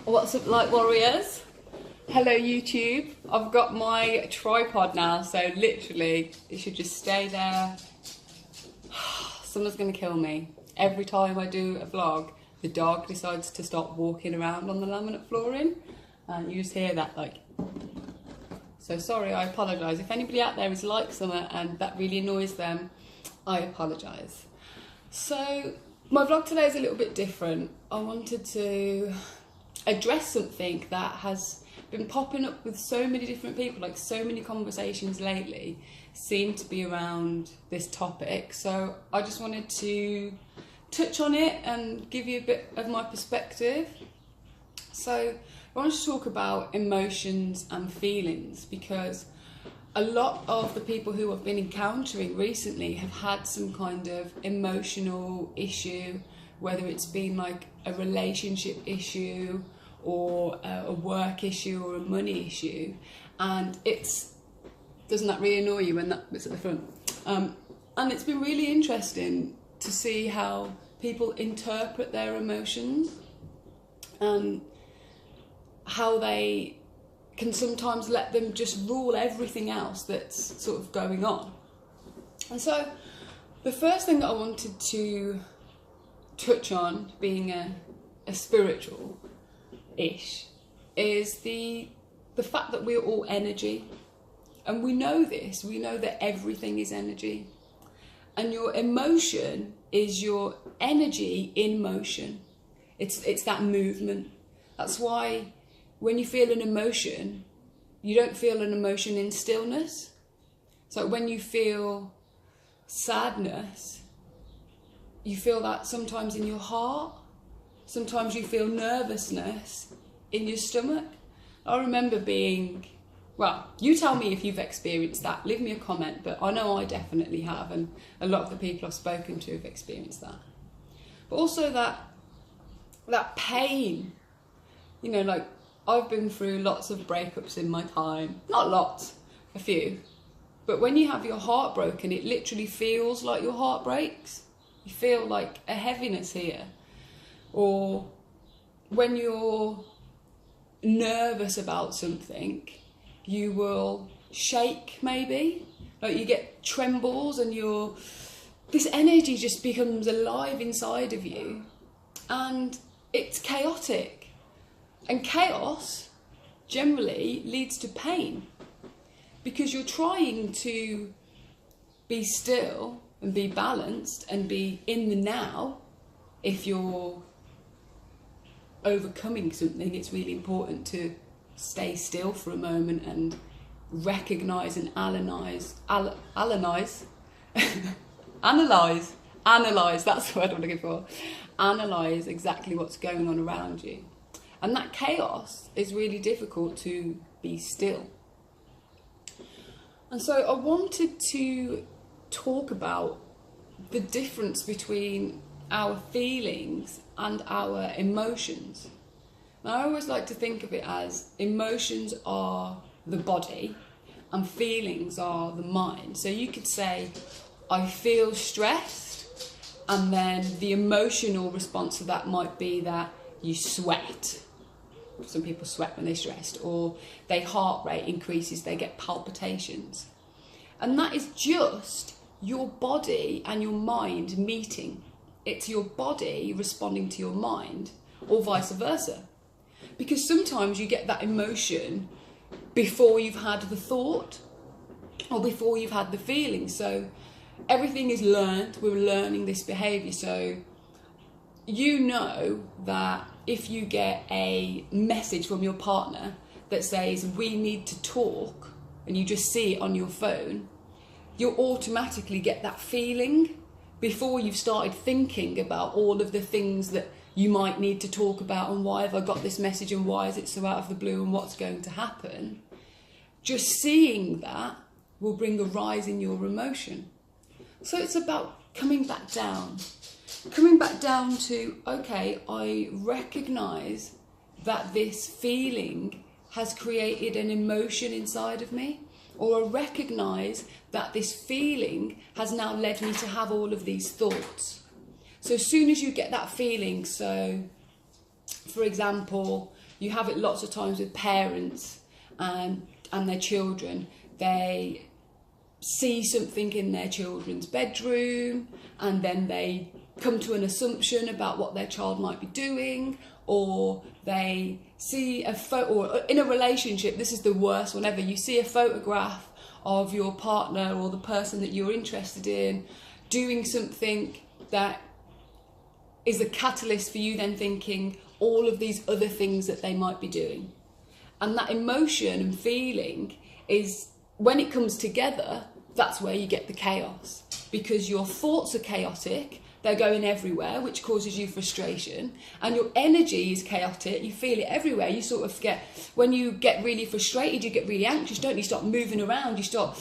What's up, light warriors? Hello YouTube. I've got my tripod now, so literally it should just stay there. Someone's gonna kill me. Every time I do a vlog, the dog decides to start walking around on the laminate flooring, and you just hear that like. So sorry, I apologise. If anybody out there is like Summer and that really annoys them, I apologise. So my vlog today is a little bit different. I wanted to address something that has been popping up with so many different people, like so many conversations lately seem to be around this topic. So I just wanted to touch on it and give you a bit of my perspective. So I wanted to talk about emotions and feelings, because a lot of the people who I've been encountering recently have had some kind of emotional issue, whether it's been like a relationship issue or a work issue or a money issue. And doesn't that really annoy you when that bit's at the front? And it's been really interesting to see how people interpret their emotions and how they can sometimes let them just rule everything else that's sort of going on. And so the first thing that I wanted to touch on, being a spiritual-ish, is the fact that we're all energy. And we know this, we know that everything is energy. And your emotion is your energy in motion. It's that movement. That's why when you feel an emotion, you don't feel an emotion in stillness. So when you feel sadness, you feel that sometimes in your heart. Sometimes you feel nervousness in your stomach. I remember well, you tell me if you've experienced that. Leave me a comment, but I know I definitely have, and a lot of the people I've spoken to have experienced that. But also that pain, you know, like I've been through lots of breakups in my time. Not lots, a few. But when you have your heart broken, it literally feels like your heart breaks. You feel like a heaviness here. Or when you're nervous about something, you will shake maybe. Like you get trembles and this energy just becomes alive inside of you. And it's chaotic. And chaos generally leads to pain, because you're trying to be still and be balanced and be in the now. If you're overcoming something, it's really important to stay still for a moment and recognise and analyse, that's the word I'm looking for, analyse exactly what's going on around you. And that chaos is really difficult to be still. And so I wanted to talk about the difference between our feelings and our emotions. And I always like to think of it as emotions are the body and feelings are the mind. So you could say, I feel stressed, and then the emotional response to that might be that you sweat. Some people sweat when they're stressed, or their heart rate increases, they get palpitations. And that is just your body and your mind meeting. It's your body responding to your mind, or vice versa. Because sometimes you get that emotion before you've had the thought, or before you've had the feeling. So everything is learned, we're learning this behaviour. So you know that if you get a message from your partner that says, we need to talk, and you just see it on your phone, you'll automatically get that feeling before you've started thinking about all of the things that you might need to talk about, and why have I got this message, and why is it so out of the blue, and what's going to happen. Just seeing that will bring a rise in your emotion. So it's about coming back down to, okay, I recognise that this feeling has created an emotion inside of me, or I recognise that this feeling has now led me to have all of these thoughts. So as soon as you get that feeling, so for example, You have it lots of times with parents and their children. They see something in their children's bedroom and then they come to an assumption about what their child might be doing, or they see a photo, or in a relationship, this is the worst one ever, you see a photograph of your partner or the person that you're interested in doing something that is a catalyst for you then thinking all of these other things that they might be doing. And that emotion and feeling is, when it comes together, that's where you get the chaos, because your thoughts are chaotic, they're going everywhere, which causes you frustration, and your energy is chaotic, you feel it everywhere. You sort of get, when you get really frustrated, you get really anxious, don't you? You start moving around, you start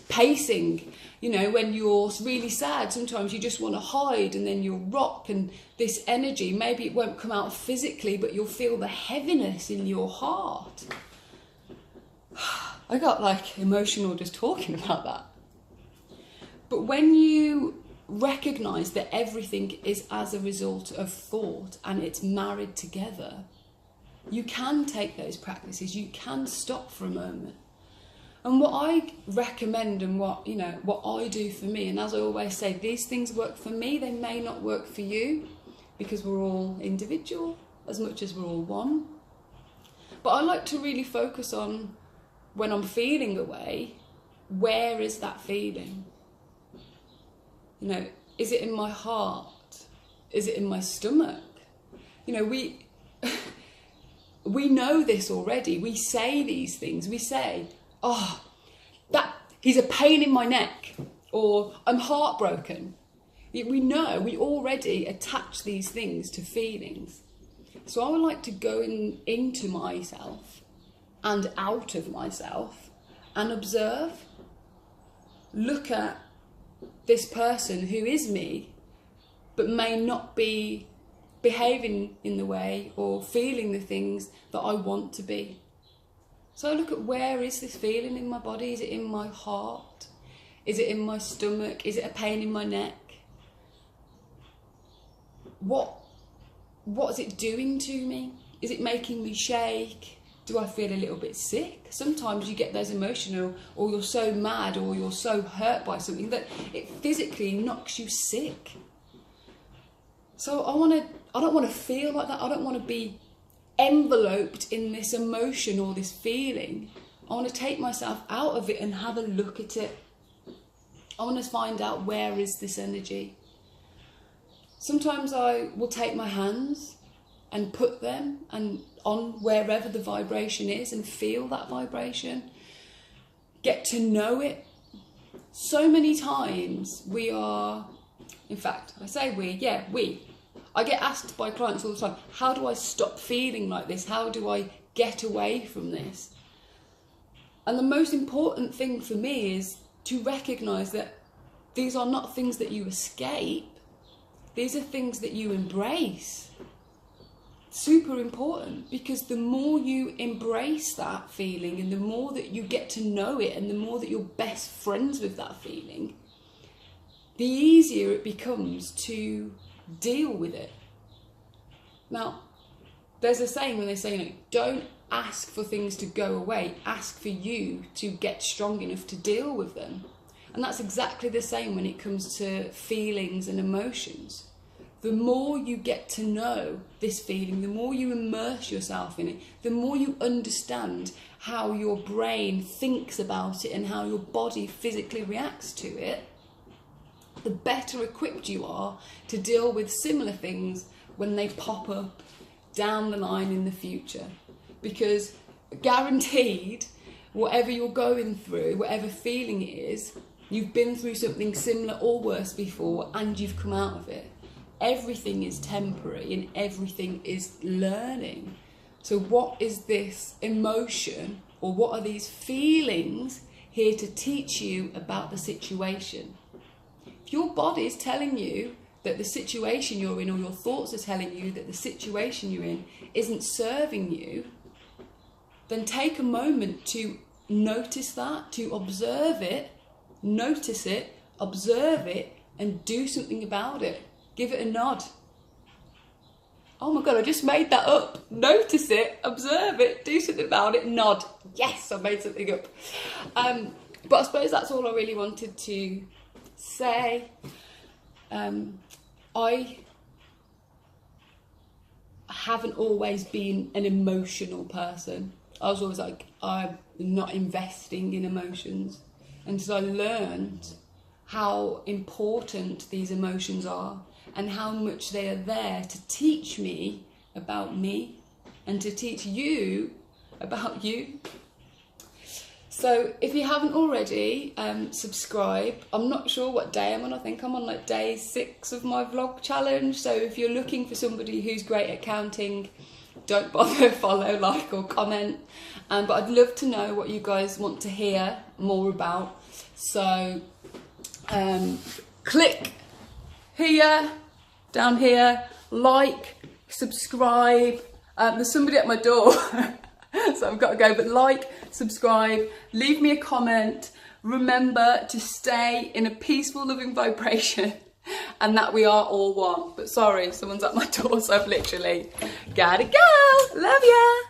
pacing. You know, when you're really sad, sometimes you just want to hide and then you'll rock, and this energy, maybe it won't come out physically, but you'll feel the heaviness in your heart. I got like emotional just talking about that. But when you recognise that everything is as a result of thought and it's married together, you can take those practices, you can stop for a moment. And what I recommend and what I do for me, and as I always say, these things work for me, they may not work for you, because we're all individual as much as we're all one. But I like to really focus on, when I'm feeling a way, where is that feeling? You know, is it in my heart? Is it in my stomach? You know, we know this already. We say these things. We say, oh, he's a pain in my neck, or I'm heartbroken. We know, we already attach these things to feelings. So I would like to go into myself and out of myself and observe, look at this person who is me, but may not be behaving in the way or feeling the things that I want to be. So I look at, where is this feeling in my body? Is it in my heart? Is it in my stomach? Is it a pain in my neck? What is it doing to me? Is it making me shake? Do I feel a little bit sick? Sometimes you get those emotional, or you're so mad, or you're so hurt by something that it physically knocks you sick. So I don't want to feel like that. I don't want to be enveloped in this emotion or this feeling. I want to take myself out of it and have a look at it. I want to find out, where is this energy? Sometimes I will take my hands and put them on wherever the vibration is and feel that vibration. Get to know it. So many times we. I get asked by clients all the time, how do I stop feeling like this? How do I get away from this? And the most important thing for me is to recognise that these are not things that you escape. These are things that you embrace. Super important, because the more you embrace that feeling and the more that you get to know it and the more that you're best friends with that feeling, the easier it becomes to deal with it. Now, there's a saying when they say, don't ask for things to go away, ask for you to get strong enough to deal with them. And that's exactly the same when it comes to feelings and emotions. The more you get to know this feeling, the more you immerse yourself in it, the more you understand how your brain thinks about it and how your body physically reacts to it, the better equipped you are to deal with similar things when they pop up down the line in the future. Because guaranteed, whatever you're going through, whatever feeling it is, you've been through something similar or worse before and you've come out of it. Everything is temporary and everything is learning. So what is this emotion, or what are these feelings here to teach you about the situation? If your body is telling you that the situation you're in, or your thoughts are telling you that the situation you're in isn't serving you, then take a moment to notice that, to observe it, notice it, observe it, and do something about it. Give it a nod. oh my God, I just made that up. Notice it, observe it, do something about it, nod. Yes, I made something up. But I suppose that's all I really wanted to say. I haven't always been an emotional person. I was always like, I'm not investing in emotions. And so I learned how important these emotions are and how much they are there to teach me about me and to teach you about you. So if you haven't already, subscribe. I'm not sure what day I'm on. I think I'm on like day 6 of my vlog challenge. So if you're looking for somebody who's great at counting, don't bother, follow, like or comment. But I'd love to know what you guys want to hear more about. So click here, down here, like, subscribe. There's somebody at my door. So I've got to go, but like, subscribe, leave me a comment. Remember to stay in a peaceful, loving vibration and that we are all one. But sorry, someone's at my door, so I've literally gotta go. Love ya.